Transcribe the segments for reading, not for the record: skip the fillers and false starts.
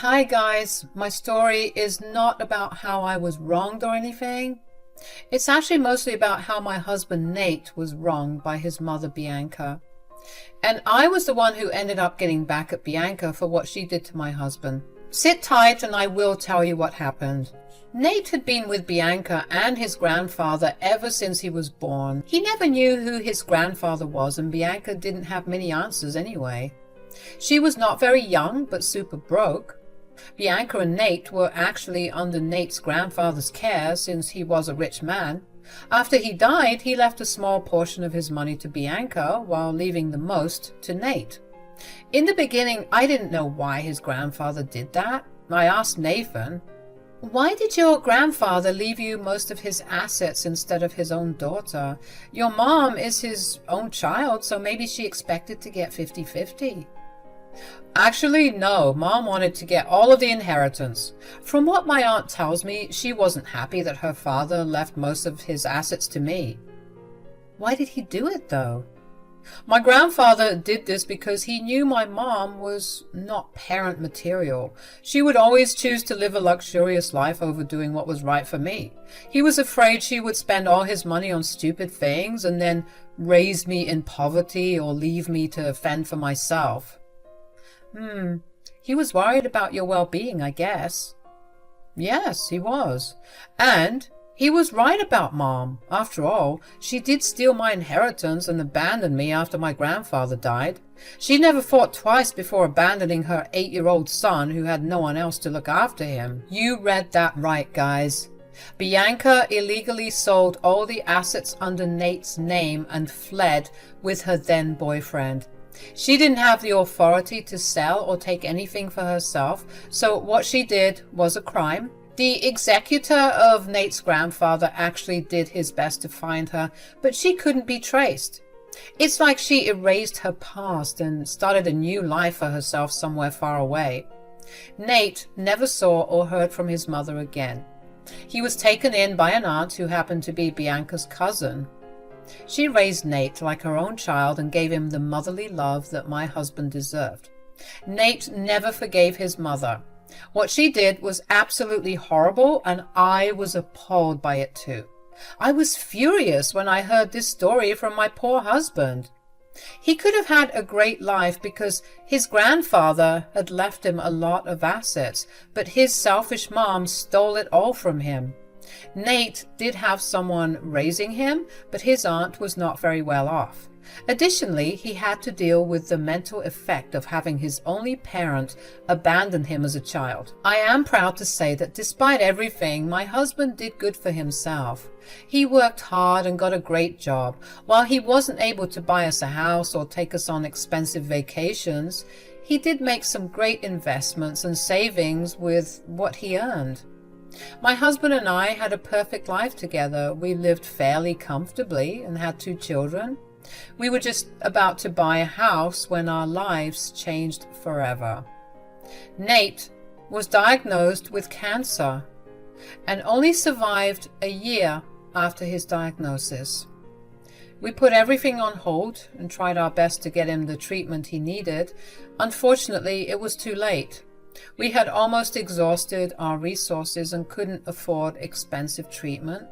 Hi guys, my story is not about how I was wronged or anything. It's actually mostly about how my husband Nate was wronged by his mother Bianca. And I was the one who ended up getting back at Bianca for what she did to my husband. Sit tight and I will tell you what happened. Nate had been with Bianca and his grandfather ever since he was born. He never knew who his grandfather was, and Bianca didn't have many answers anyway. She was not very young, but super broke. Bianca and Nate were actually under Nate's grandfather's care since he was a rich man. After he died, he left a small portion of his money to Bianca while leaving the most to Nate. In the beginning, I didn't know why his grandfather did that. I asked Nathan, "Why did your grandfather leave you most of his assets instead of his own daughter? Your mom is his own child, so maybe she expected to get 50-50. Actually, no. Mom wanted to get all of the inheritance. From what my aunt tells me, she wasn't happy that her father left most of his assets to me." "Why did he do it, though?" "My grandfather did this because he knew my mom was not parent material. She would always choose to live a luxurious life over doing what was right for me. He was afraid she would spend all his money on stupid things and then raise me in poverty or leave me to fend for myself." He was worried about your well-being, I guess." "Yes, he was. And he was right about Mom. After all, she did steal my inheritance and abandon me after my grandfather died. She never thought twice before abandoning her 8-year-old son who had no one else to look after him." You read that right, guys. Bianca illegally sold all the assets under Nate's name and fled with her then boyfriend. She didn't have the authority to sell or take anything for herself, so what she did was a crime. The executor of Nate's grandfather actually did his best to find her, but she couldn't be traced. It's like she erased her past and started a new life for herself somewhere far away. Nate never saw or heard from his mother again. He was taken in by an aunt who happened to be Bianca's cousin. She raised Nate like her own child and gave him the motherly love that my husband deserved. Nate never forgave his mother. What she did was absolutely horrible, and I was appalled by it too. I was furious when I heard this story from my poor husband. He could have had a great life because his grandfather had left him a lot of assets, but his selfish mom stole it all from him. Nate did have someone raising him, but his aunt was not very well off. Additionally, he had to deal with the mental effect of having his only parent abandon him as a child. I am proud to say that despite everything, my husband did good for himself. He worked hard and got a great job. While he wasn't able to buy us a house or take us on expensive vacations, he did make some great investments and savings with what he earned. My husband and I had a perfect life together. We lived fairly comfortably and had 2 children. We were just about to buy a house when our lives changed forever. Nate was diagnosed with cancer and only survived a year after his diagnosis. We put everything on hold and tried our best to get him the treatment he needed. Unfortunately, it was too late. We had almost exhausted our resources and couldn't afford expensive treatment.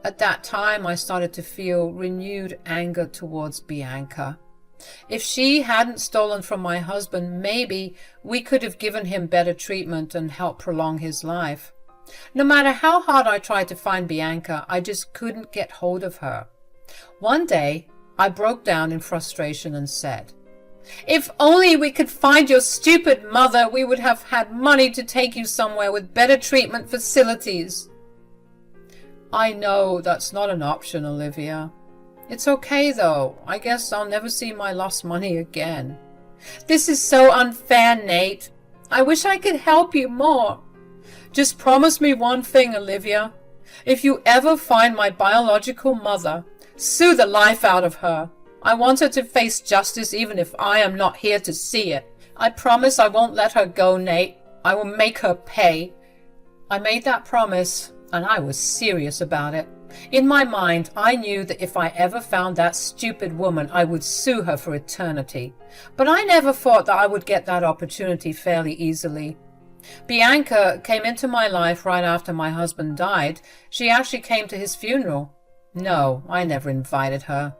At that time, I started to feel renewed anger towards Bianca. If she hadn't stolen from my husband, maybe we could have given him better treatment and helped prolong his life. No matter how hard I tried to find Bianca, I just couldn't get hold of her. One day, I broke down in frustration and said, "If only we could find your stupid mother, we would have had money to take you somewhere with better treatment facilities." "I know that's not an option, Olivia. It's okay though. I guess I'll never see my lost money again." "This is so unfair, Nate. I wish I could help you more." "Just promise me one thing, Olivia. If you ever find my biological mother, sue the life out of her. I want her to face justice even if I am not here to see it. I promise I won't let her go, Nate. I will make her pay." I made that promise, and I was serious about it. In my mind, I knew that if I ever found that stupid woman, I would sue her for eternity. But I never thought that I would get that opportunity fairly easily. Bianca came into my life right after my husband died. She actually came to his funeral. No, I never invited her.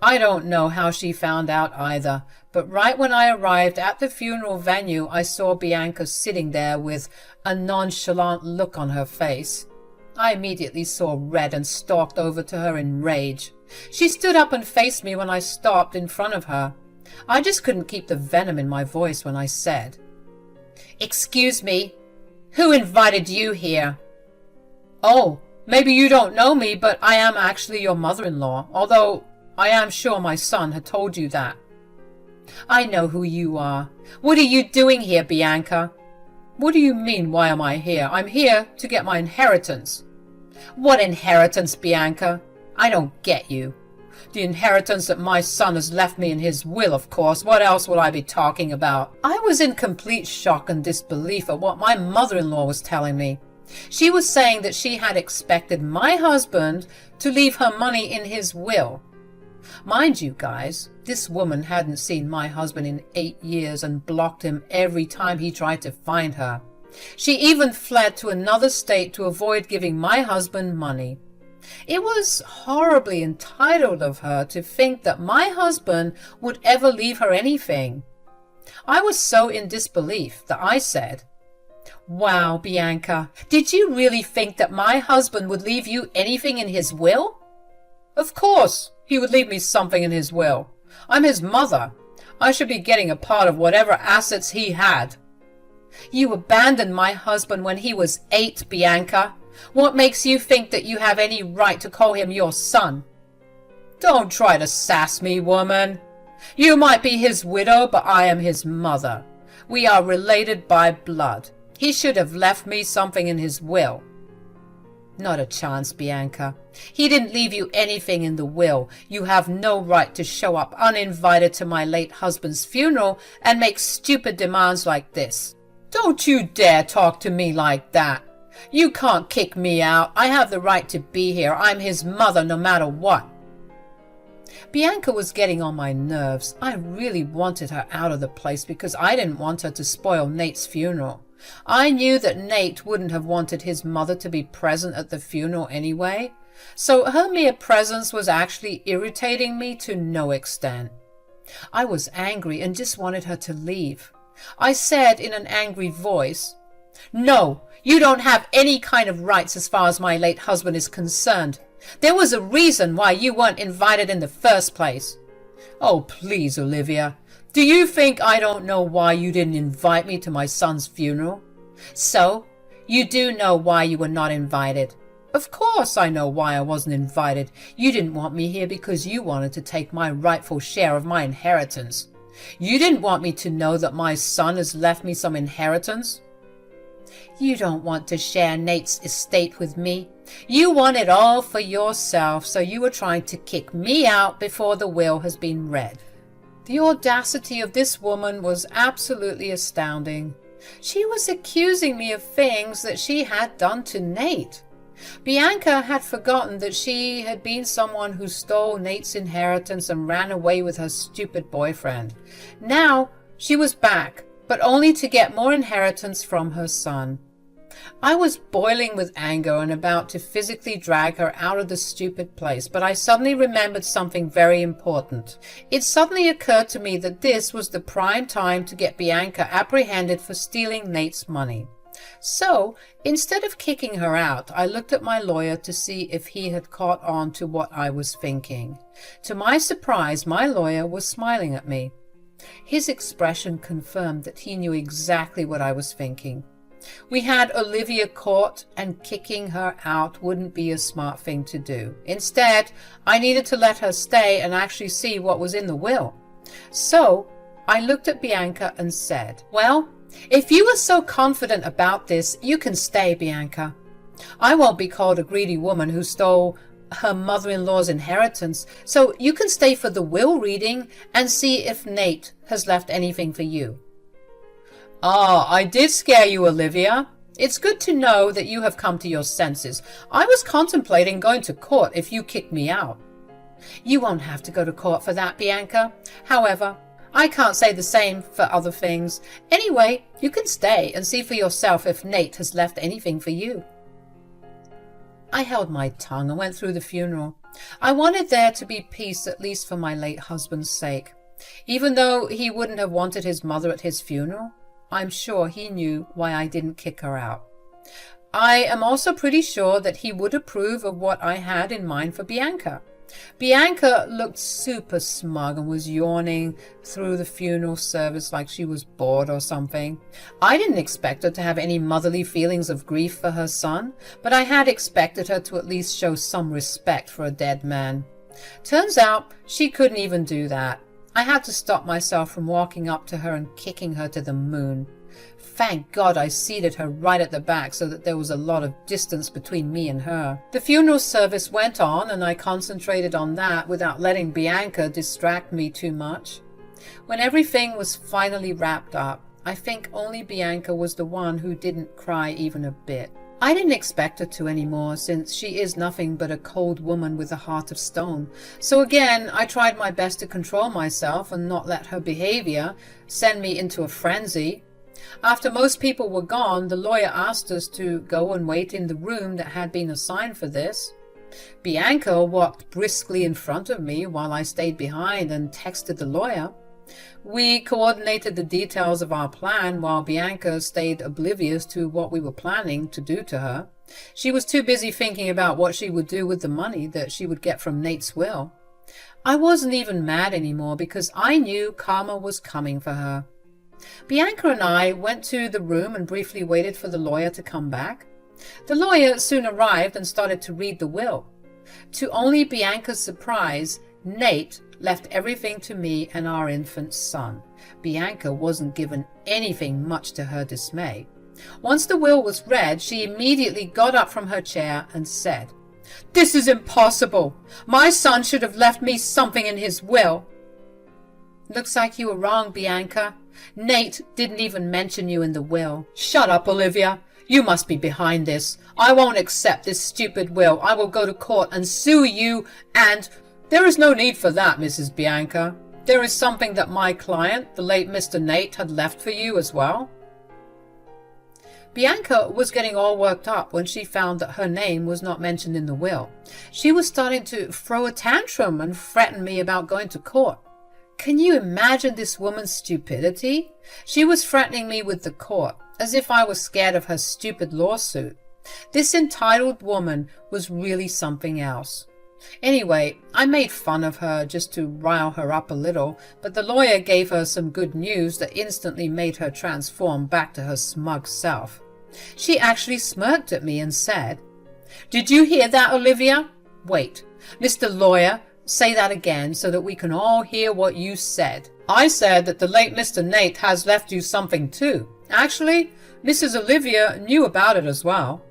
I don't know how she found out either, but right when I arrived at the funeral venue, I saw Bianca sitting there with a nonchalant look on her face. I immediately saw red and stalked over to her in rage. She stood up and faced me when I stopped in front of her. I just couldn't keep the venom in my voice when I said, "Excuse me, who invited you here?" "Oh, maybe you don't know me, but I am actually your mother-in-law, although I am sure my son had told you that." "I know who you are. What are you doing here, Bianca?" "What do you mean, why am I here? I'm here to get my inheritance." "What inheritance, Bianca? I don't get you." "The inheritance that my son has left me in his will, of course. What else would I be talking about?" I was in complete shock and disbelief at what my mother-in-law was telling me. She was saying that she had expected my husband to leave her money in his will. Mind you, guys, this woman hadn't seen my husband in 8 years and blocked him every time he tried to find her. She even fled to another state to avoid giving my husband money. It was horribly entitled of her to think that my husband would ever leave her anything. I was so in disbelief that I said, "Wow, Bianca, did you really think that my husband would leave you anything in his will?" "Of course, he would leave me something in his will. I'm his mother. I should be getting a part of whatever assets he had." "You abandoned my husband when he was 8, Bianca. What makes you think that you have any right to call him your son?" "Don't try to sass me, woman. You might be his widow, but I am his mother. We are related by blood. He should have left me something in his will." "Not a chance, Bianca. He didn't leave you anything in the will. You have no right to show up uninvited to my late husband's funeral and make stupid demands like this." "Don't you dare talk to me like that. You can't kick me out. I have the right to be here. I'm his mother no matter what." Bianca was getting on my nerves. I really wanted her out of the place because I didn't want her to spoil Nate's funeral. I knew that Nate wouldn't have wanted his mother to be present at the funeral anyway, so her mere presence was actually irritating me to no extent. I was angry and just wanted her to leave. I said in an angry voice, "No, you don't have any kind of rights as far as my late husband is concerned. There was a reason why you weren't invited in the first place." "Oh, please, Olivia. Do you think I don't know why you didn't invite me to my son's funeral?" "So, you do know why you were not invited?" "Of course I know why I wasn't invited. You didn't want me here because you wanted to take my rightful share of my inheritance. You didn't want me to know that my son has left me some inheritance." "You don't want to share Nate's estate with me. You want it all for yourself, so you were trying to kick me out before the will has been read." The audacity of this woman was absolutely astounding. She was accusing me of things that she had done to Nate. Bianca had forgotten that she had been someone who stole Nate's inheritance and ran away with her stupid boyfriend. Now she was back, but only to get more inheritance from her son. I was boiling with anger and about to physically drag her out of the stupid place, but I suddenly remembered something very important. It suddenly occurred to me that this was the prime time to get Bianca apprehended for stealing Nate's money. So, instead of kicking her out, I looked at my lawyer to see if he had caught on to what I was thinking. To my surprise, my lawyer was smiling at me. His expression confirmed that he knew exactly what I was thinking. We had Olivia caught, and kicking her out wouldn't be a smart thing to do. Instead, I needed to let her stay and actually see what was in the will. So, I looked at Bianca and said, "Well, if you are so confident about this, you can stay, Bianca. I won't be called a greedy woman who stole her mother-in-law's inheritance, so you can stay for the will reading and see if Nate has left anything for you." "Ah, I did scare you, Olivia. It's good to know that you have come to your senses. I was contemplating going to court if you kicked me out." "You won't have to go to court for that, Bianca. However, I can't say the same for other things. Anyway, you can stay and see for yourself if Nate has left anything for you. I held my tongue and went through the funeral. I wanted there to be peace, at least for my late husband's sake. Even though he wouldn't have wanted his mother at his funeral, I'm sure he knew why I didn't kick her out. I am also pretty sure that he would approve of what I had in mind for Bianca. Bianca looked super smug and was yawning through the funeral service like she was bored or something. I didn't expect her to have any motherly feelings of grief for her son, but I had expected her to at least show some respect for a dead man. Turns out she couldn't even do that. I had to stop myself from walking up to her and kicking her to the moon. Thank God I seated her right at the back so that there was a lot of distance between me and her. The funeral service went on and I concentrated on that without letting Bianca distract me too much. When everything was finally wrapped up, I think only Bianca was the one who didn't cry even a bit. I didn't expect her to anymore, since she is nothing but a cold woman with a heart of stone. So again, I tried my best to control myself and not let her behavior send me into a frenzy. After most people were gone, the lawyer asked us to go and wait in the room that had been assigned for this. Bianca walked briskly in front of me while I stayed behind and texted the lawyer. We coordinated the details of our plan while Bianca stayed oblivious to what we were planning to do to her. She was too busy thinking about what she would do with the money that she would get from Nate's will. I wasn't even mad anymore because I knew karma was coming for her. Bianca and I went to the room and briefly waited for the lawyer to come back. The lawyer soon arrived and started to read the will. To only Bianca's surprise, Nate left everything to me and our infant son. Bianca wasn't given anything, much to her dismay. Once the will was read, she immediately got up from her chair and said, "This is impossible. My son should have left me something in his will." "Looks like you were wrong, Bianca. Nate didn't even mention you in the will." "Shut up, Olivia. You must be behind this. I won't accept this stupid will. I will go to court and sue you and—" "There is no need for that, Mrs. Bianca. There is something that my client, the late Mr. Nate, had left for you as well." Bianca was getting all worked up when she found that her name was not mentioned in the will. She was starting to throw a tantrum and threaten me about going to court. Can you imagine this woman's stupidity? She was threatening me with the court, as if I was scared of her stupid lawsuit. This entitled woman was really something else. Anyway, I made fun of her just to rile her up a little, but the lawyer gave her some good news that instantly made her transform back to her smug self. She actually smirked at me and said, "Did you hear that, Olivia? Wait, Mr. Lawyer, say that again so that we can all hear what you said." "I said that the late Mr. Nate has left you something too. Actually, Mrs. Olivia knew about it as well."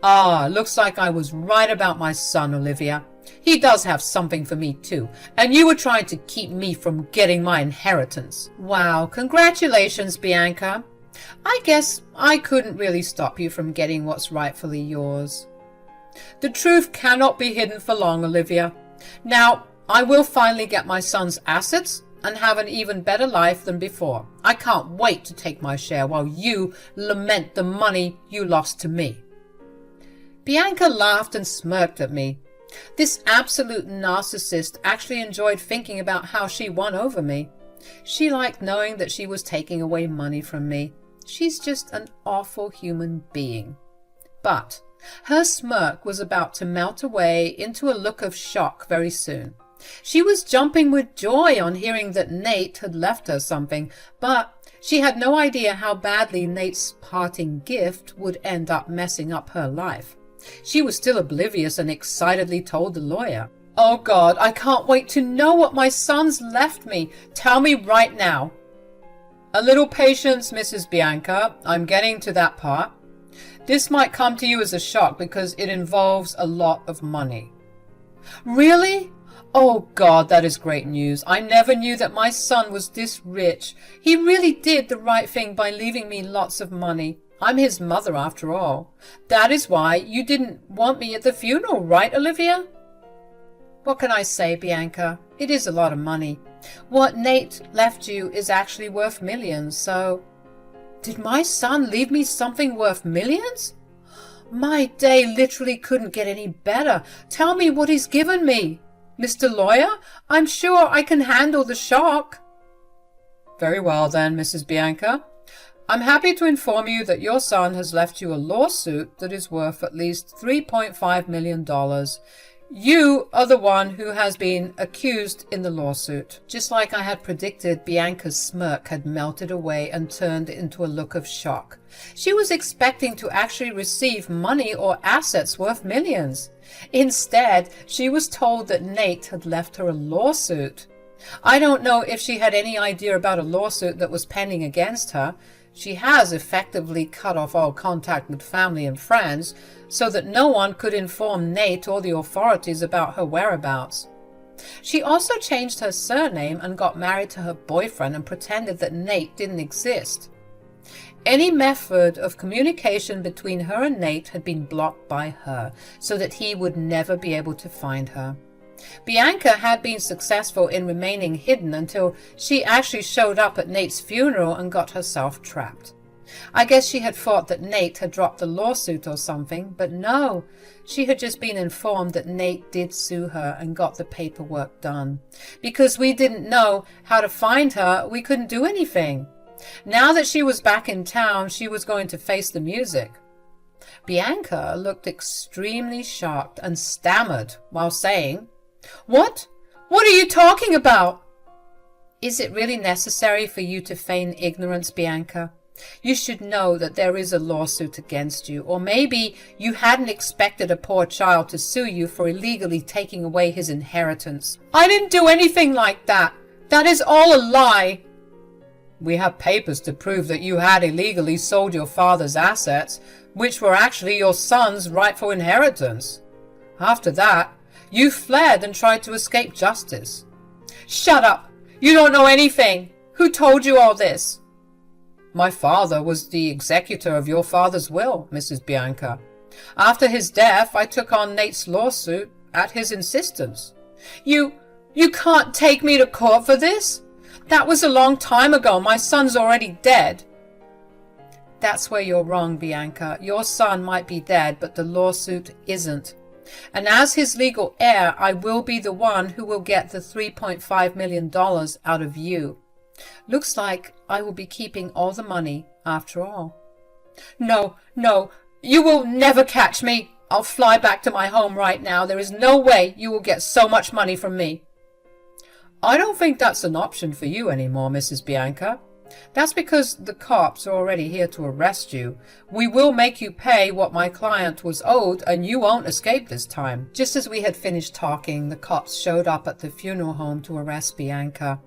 "Ah, looks like I was right about my son, Olivia. He does have something for me too, and you were trying to keep me from getting my inheritance." "Wow, congratulations, Bianca. I guess I couldn't really stop you from getting what's rightfully yours." "The truth cannot be hidden for long, Olivia. Now, I will finally get my son's assets and have an even better life than before. I can't wait to take my share while you lament the money you lost to me." Bianca laughed and smirked at me. This absolute narcissist actually enjoyed thinking about how she won over me. She liked knowing that she was taking away money from me. She's just an awful human being. But her smirk was about to melt away into a look of shock very soon. She was jumping with joy on hearing that Nate had left her something, but she had no idea how badly Nate's parting gift would end up messing up her life. She was still oblivious and excitedly told the lawyer, "Oh God, I can't wait to know what my son's left me. Tell me right now." "A little patience, Mrs. Bianca. I'm getting to that part. This might come to you as a shock because it involves a lot of money." "Really? Oh God, that is great news. I never knew that my son was this rich. He really did the right thing by leaving me lots of money. I'm his mother after all. That is why you didn't want me at the funeral, right, Olivia?" "What can I say, Bianca? It is a lot of money. What Nate left you is actually worth millions, so... Did my son leave me something worth millions? My day literally couldn't get any better. Tell me what he's given me. Mr. Lawyer, I'm sure I can handle the shock. Very well then, Mrs. Bianca. I'm happy to inform you that your son has left you a lawsuit that is worth at least $3.5 million. You are the one who has been accused in the lawsuit. Just like I had predicted, Bianca's smirk had melted away and turned into a look of shock. She was expecting to actually receive money or assets worth millions. Instead, she was told that Nate had left her a lawsuit. I don't know if she had any idea about a lawsuit that was pending against her. She has effectively cut off all contact with family and friends so that no one could inform Nate or the authorities about her whereabouts. She also changed her surname and got married to her boyfriend and pretended that Nate didn't exist. Any method of communication between her and Nate had been blocked by her so that he would never be able to find her. Bianca had been successful in remaining hidden until she actually showed up at Nate's funeral and got herself trapped. I guess she had thought that Nate had dropped the lawsuit or something, but no, she had just been informed that Nate did sue her and got the paperwork done. Because we didn't know how to find her, we couldn't do anything. Now that she was back in town, she was going to face the music. Bianca looked extremely shocked and stammered while saying, What? What are you talking about? Is it really necessary for you to feign ignorance, Bianca? You should know that there is a lawsuit against you, or maybe you hadn't expected a poor child to sue you for illegally taking away his inheritance. I didn't do anything like that. That is all a lie. We have papers to prove that you had illegally sold your father's assets, which were actually your son's rightful inheritance. After that, you fled and tried to escape justice. Shut up! You don't know anything! Who told you all this? My father was the executor of your father's will, Mrs. Bianca. After his death, I took on Nate's lawsuit at his insistence. You can't take me to court for this? That was a long time ago. My son's already dead. That's where you're wrong, Bianca. Your son might be dead, but the lawsuit isn't. And as his legal heir, I will be the one who will get the $3.5 million out of you. Looks like I will be keeping all the money after all. No, you will never catch me. I'll fly back to my home right now. There is no way you will get so much money from me. I don't think that's an option for you anymore, Mrs. Bianca. That's because the cops are already here to arrest you. We will make you pay what my client was owed, and you won't escape this time. Just as we had finished talking, the cops showed up at the funeral home to arrest Bianca.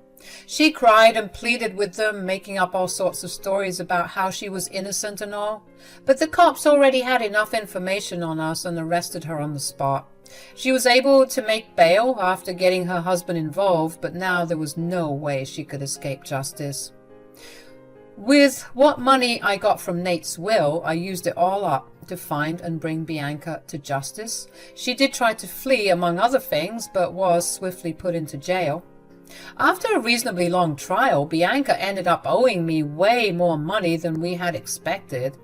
She cried and pleaded with them, making up all sorts of stories about how she was innocent and all. But the cops already had enough information on us and arrested her on the spot. She was able to make bail after getting her husband involved, but now there was no way she could escape justice. With what money I got from Nate's will, I used it all up to find and bring Bianca to justice. She did try to flee, among other things, but was swiftly put into jail. After a reasonably long trial, Bianca ended up owing me way more money than we had expected.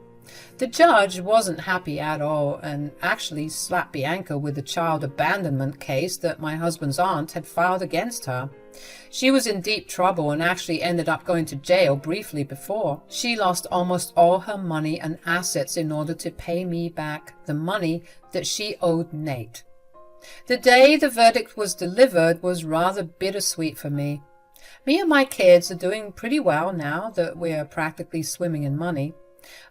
The judge wasn't happy at all and actually slapped Bianca with the child abandonment case that my husband's aunt had filed against her. She was in deep trouble and actually ended up going to jail briefly before. She lost almost all her money and assets in order to pay me back the money that she owed Nate. The day the verdict was delivered was rather bittersweet for me. Me and my kids are doing pretty well now that we're practically swimming in money.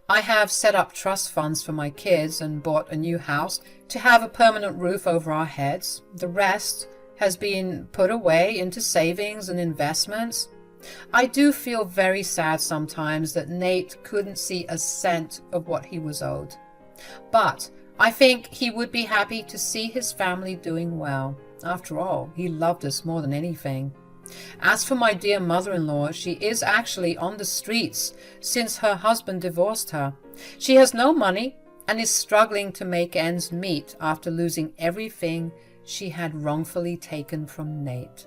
I have set up trust funds for my kids and bought a new house to have a permanent roof over our heads. The rest has been put away into savings and investments. I do feel very sad sometimes that Nate couldn't see a cent of what he was owed. But I think he would be happy to see his family doing well. After all, he loved us more than anything. As for my dear mother-in-law, she is actually on the streets since her husband divorced her. She has no money and is struggling to make ends meet after losing everything she had wrongfully taken from Nate.